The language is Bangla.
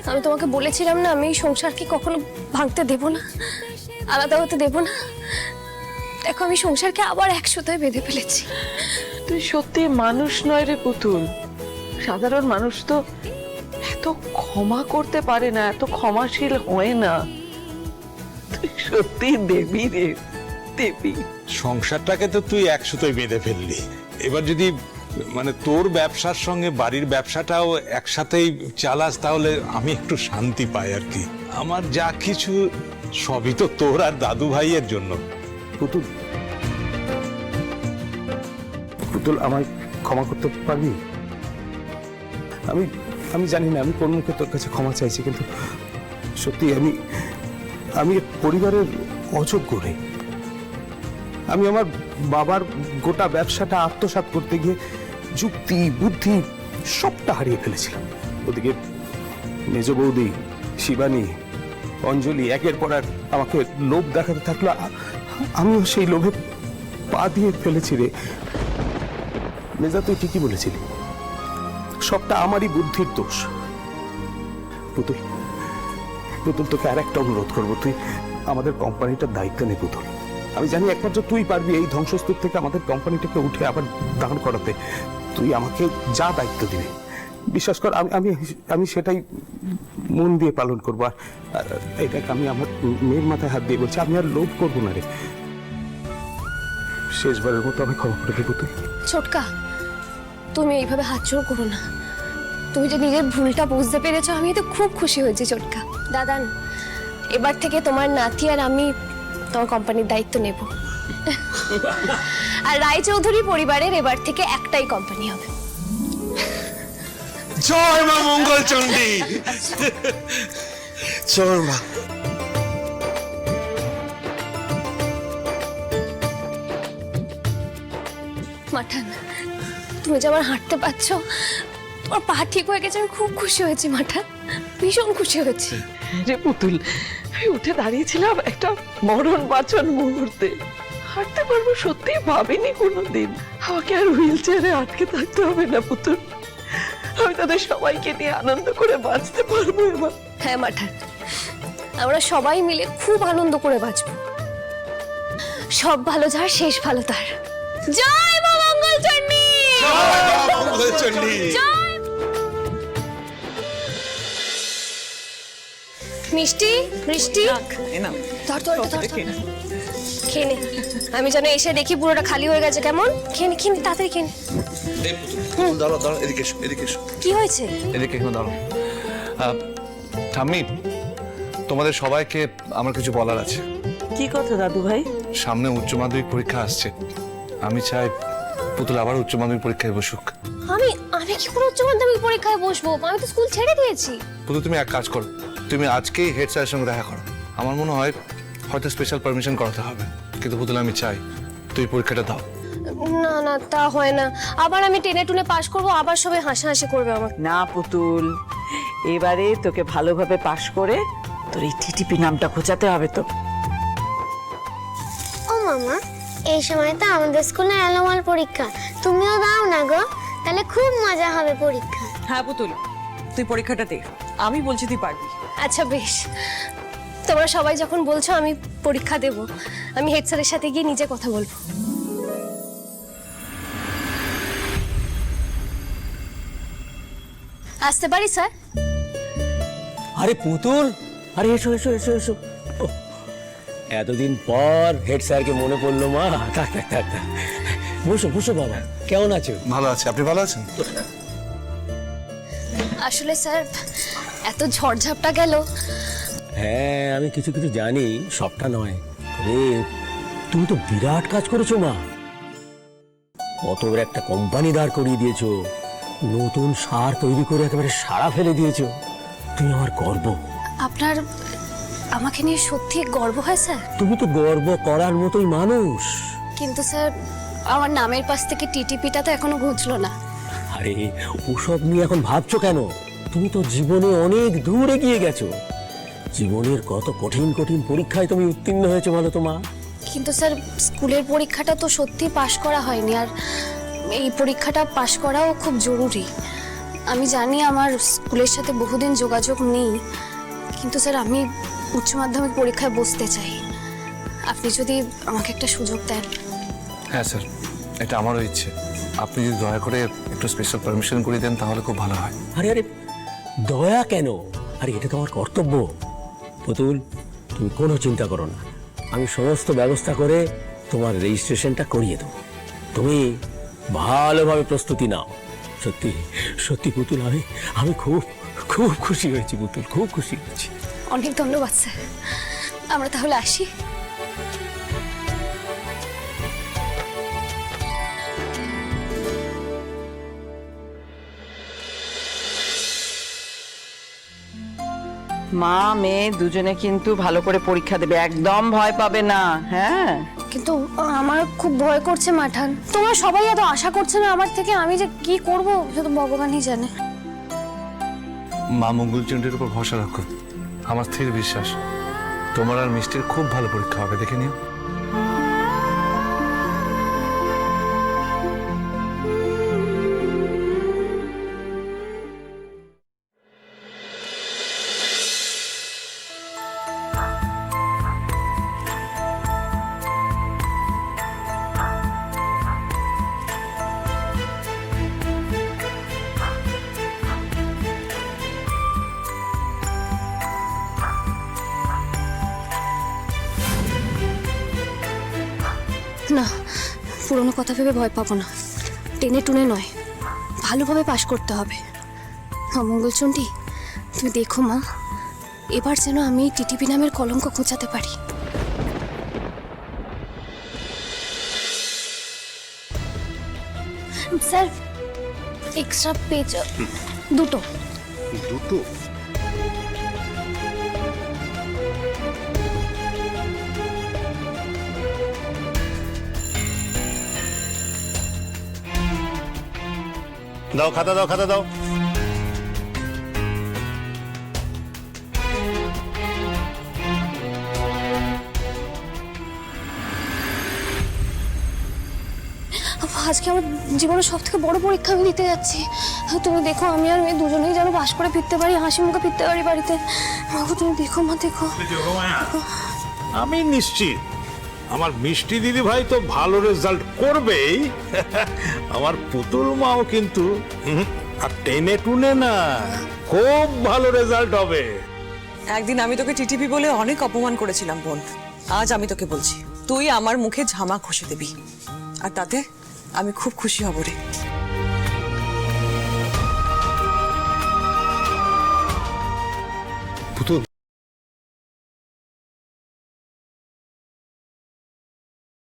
আমি তোমাকে বলেছিলাম না, আমি এই সংসারকে কখনো ভাঙতে দেব না, আলাদা হতে দেব না। দেখো আমি সংসারকে আবার এক সুতায় বেঁধে ফেলেছি। তুই সত্যি মানুষ নয় রে পুতুল। সাধারণ মানুষ তো এত ক্ষমা করতে পারে না, এত ক্ষমাশীল হয় না। তুই সত্যি দেবী রে, দেবী। সংসারটাকে তো তুই এক সুতোয় বেঁধে ফেললি। এবার যদি মানে তোর ব্যবসার সঙ্গে বাড়ির ব্যবসাটাও একসাথেই চালাস, তাহলে আমি একটু শান্তি পাই আর কি। আমার যা কিছু সবই তো তোর আর দাদু ভাইয়ের জন্য। পুতুল, পুতুল আমায় ক্ষমা করতে পারবি? আমি আমি জানি না আমি কোন মুখে তোর কাছে ক্ষমা চাইছি, কিন্তু সত্যি আমি পরিবারের অযোগ্য রে। আমি আমার বাবার গোটা ব্যবসাটা আত্মসাৎ করতে গিয়ে যুক্তি বুদ্ধি সবটা হারিয়ে ফেলেছিলাম। ওদিকে মেজ বৌদি, শিবানী, অঞ্জলি একের পর এক আমাকে লোভ দেখাতে থাকলো, আমিও সেই লোভে পা দিয়ে ফেলেছি রে। মেজা, তুই ঠিকই বলেছিলি, সবটা আমারই বুদ্ধির দোষ। পুতুল, পুতুল তোকে আর একটা অনুরোধ করবো, তুই আমাদের কোম্পানিটার দায়িত্ব নে পুতুল। আমি জানি একমাত্র তুই পারবি এই ধ্বংসস্তূপ থেকে আমাদের কোম্পানিটাকে উঠে আবার দাঁড় করাতে। তুই আমাকে যা দায়িত্ব দিবি, বিশ্বাস কর আমি আমি সেটাই মন দিয়ে পালন করবো। আর এটাকে আমি আমার মেয়ের মাথায় হাত দিয়ে বলছি, আমি আর লোভ করবো না রে। শেষবারের মতো আমি ক্ষমা করে দিই পুতুল। ছোটকা, তুমি এইভাবে হাত জোড় করো না। তুমি যে নিজের ভুলটা বুঝতে পেরেছো, আমি তো খুব খুশি হয়েছি ছোটকা। দাদান, এবার থেকে তোমার নাতি আর আমি তোমার কোম্পানির দায়িত্ব নেব। আর রায়চৌধুরী পরিবারের এবার থেকে একটাই কোম্পানি হবে। জয় মা মঙ্গল চণ্ডী। জয় মা। মাঠান, তুমি যে আবার হাঁটতে পারছো, তোমার পা ঠিক হয়ে গেছে, আমি খুব খুশি হয়েছি মাঠান, ভীষণ খুশি হয়েছি। রে পুতুল, আমি উঠে দাঁড়িয়েছিলাম একটা মরণ বাঁচন মুহূর্তে। হাঁটতে পারবো সত্যি ভাবিনি কোনোদিন। আমাকে আর হুইল চেয়ারে আটকে থাকতে হবে না পুতুল। আমি তাদের সবাইকে নিয়ে আনন্দ করে বাঁচতে পারবো এবার। হ্যাঁ মাঠান, আমরা সবাই মিলে খুব আনন্দ করে বাঁচবো। সব ভালো যার, শেষ ভালো তার। জয় মা মঙ্গল চণ্ডী। জয় মা মঙ্গল চণ্ডী। মিষ্টি, মিষ্টি ধর ধর ধর, খেয়ে নে। আমি যেন এসে দেখি পুরোটা খালি হয়ে গেছে। কেমন? খেয়ে নে, খেয়ে নে, তাড়াতাড়ি খেয়ে নে। দাঁড়াও দাঁড়াও, এদিকে এসো, এদিকে এসো। কি হয়েছে? এদিকে এখানে দাঁড়াও। ঠাম্মি, তোমাদের সবাইকে আমার কিছু বলার আছে। কি কথা দাদু ভাই? সামনে উচ্চ মাধ্যমিক পরীক্ষা আসছে। আমি চাই পুতুল আবার উচ্চ মাধ্যমিক পরীক্ষায় বসুক। আমি আমি কি করে উচ্চ মাধ্যমিক পরীক্ষায় বসবো? আমি তো স্কুল ছেড়ে দিয়েছি। পুতুল, তুমি এক কাজ করো, তুমি আজকেই হেড স্যারের সঙ্গে দেখা করো। আমার মনে হয় হয়তো স্পেশাল পারমিশন করাতে হবে, কিন্তু পুতুল আমি চাই তুই পরীক্ষাটা দাও। না না, তা হয় না। আবার আমি টেনে টুনে পাশ করবো, আবার সবাই হাসাহাসি করবে আমার। না পুতুল, এবারে তোকে ভালোভাবে পাশ করে তোর এই টিটিপি নামটা খোঁচাতে হবে তো। ও মামা, এই সময় তো আমাদের স্কুলে অ্যানুয়াল পরীক্ষা, তুমিও দাও না গো, তাহলে খুব মজা হবে পরীক্ষা। হ্যাঁ পুতুল, তুই পরীক্ষাটা দে, আমি বলছি তুই পারবি। আচ্ছা বেশ, তোমরা সবাই যখন বলছো আমি পরীক্ষা দেব, আমি হেড স্যারের সাথে গিয়ে নিজে কথা বলবো। আসতে পারি স্যার? আরে পুতুল, আরে এসো এসো এসো এসো। ওহ, এতদিন পর হেড স্যারকে মনে পড়লো মা। থাক থাক থাক থাক, বসো বসো বাবা, কেমন আছো? ভালো আছি, আপনি ভালো আছেন? আসলে স্যার, এত ঝড়ঝাপটা গেল। হ্যাঁ, আমি কিছু কিছু জানি, সবটা নয়। তবে তুমি তো বিরাট কাজ করেছো মা। কত বড় একটা কোম্পানি দাঁড় করিয়ে দিয়েছো, নতুন সার তৈরি করে একেবারে সারা ফেলে দিয়েছো। তুমি আমার গর্ব। আপনার আমাকে নিয়ে সত্যি গর্ব হয় স্যার। তুমি তো গর্ব করার মতোই মানুষ। কিন্তু স্যার, আমার নামের পাশ থেকে টিটিপিটা তো এখনো ঘুচলো না। আরে ওসব নিয়ে এখন ভাবছো কেন? তুমি তো জীবনে অনেক দূর এগিয়ে গেছো। জীবনের কত কঠিন কঠিন পরীক্ষায় তুমি উত্তীর্ণ হয়েছো বলো তো মা। কিন্তু স্যার, স্কুলের পরীক্ষাটা তো সত্যি পাশ করা হয়নি, আর এই পরীক্ষাটা পাশ করাও খুব জরুরি। আমি জানি আমার স্কুলের সাথে বহুদিন যোগাযোগ নেই, কিন্তু স্যার আমি উচ্চ মাধ্যমিক পরীক্ষায় বসতে চাই। আপনি যদি আমাকে একটা সুযোগ দেন। হ্যাঁ স্যার, এটা আমারও ইচ্ছে। আপনি যদি দয়া করে একটু স্পেশাল পারমিশন করে দেন তাহলে খুব ভালো হয়। আরে আরে দয়া কেন, আরে এটা তো আমার কর্তব্য। পুতুল, তুমি কোনো চিন্তা করো না, আমি সমস্ত ব্যবস্থা করে তোমার রেজিস্ট্রেশনটা করিয়ে দেবো। তুমি ভালোভাবে প্রস্তুতি নাও। সত্যি সত্যি পুতুল, আমি খুব খুব খুশি হয়েছি পুতুল, খুব খুশি হয়েছি। অনেক ধন্যবাদ স্যার, আমরা তাহলে আসি। মা মেয়ে দুজনে কিন্তু ভালো করে পরীক্ষা দেবে, একদম ভয় পাবে না। হ্যাঁ, কিন্তু আমার খুব ভয় করছে মাঠান। তোমার সবাই এত আশা করছে না আমার থেকে, আমি যে কি করব শুধু ভগবানই জানে। মা মঙ্গলচণ্ডীর উপর ভরসা রাখো, আমার স্থির বিশ্বাস তোমার আর মিষ্টির খুব ভালো পরীক্ষা হবে, দেখে নিও। না, পুরোনো কথা ভেবে ভয় পাবো না, টেনে টুনে নয়, ভালোভাবে পাশ করতে হবে। মঙ্গলচণ্ডী, তুমি দেখো মা, এবার যেন আমি টিটিপি নামের কলঙ্ক ঘোচাতে পারি। স্যার, এক্সট্রা পেজ দুটো। দাও খাতা দাও, খাতা দাও। আজকে আমার জীবনের সব থেকে বড় পরীক্ষা আমি দিতে যাচ্ছি। তুমি দেখো আমি আর মেয়ে দুজনেই যেন পাশ করে ফিরতে পারি, হাসি মুখে ফিরতে পারি বাড়িতে। তুমি দেখো মা, দেখো। আমি নিশ্চিত আমার মিষ্টি দিদি ভাই তো ভালো রেজাল্ট করবেই। আমার পুতুল মাও কিন্তু আর টেনে টুনে না, খুব ভালো রেজাল্ট হবে। একদিন আমি তোকে টিটিপি বলে অনেক অপমান করেছিলাম বোন, আজ আমি তোকে বলছি তুই আমার মুখে ঝামা ঘষে দিবি, আর তাতে আমি খুব খুশি হব রে। পুতুল,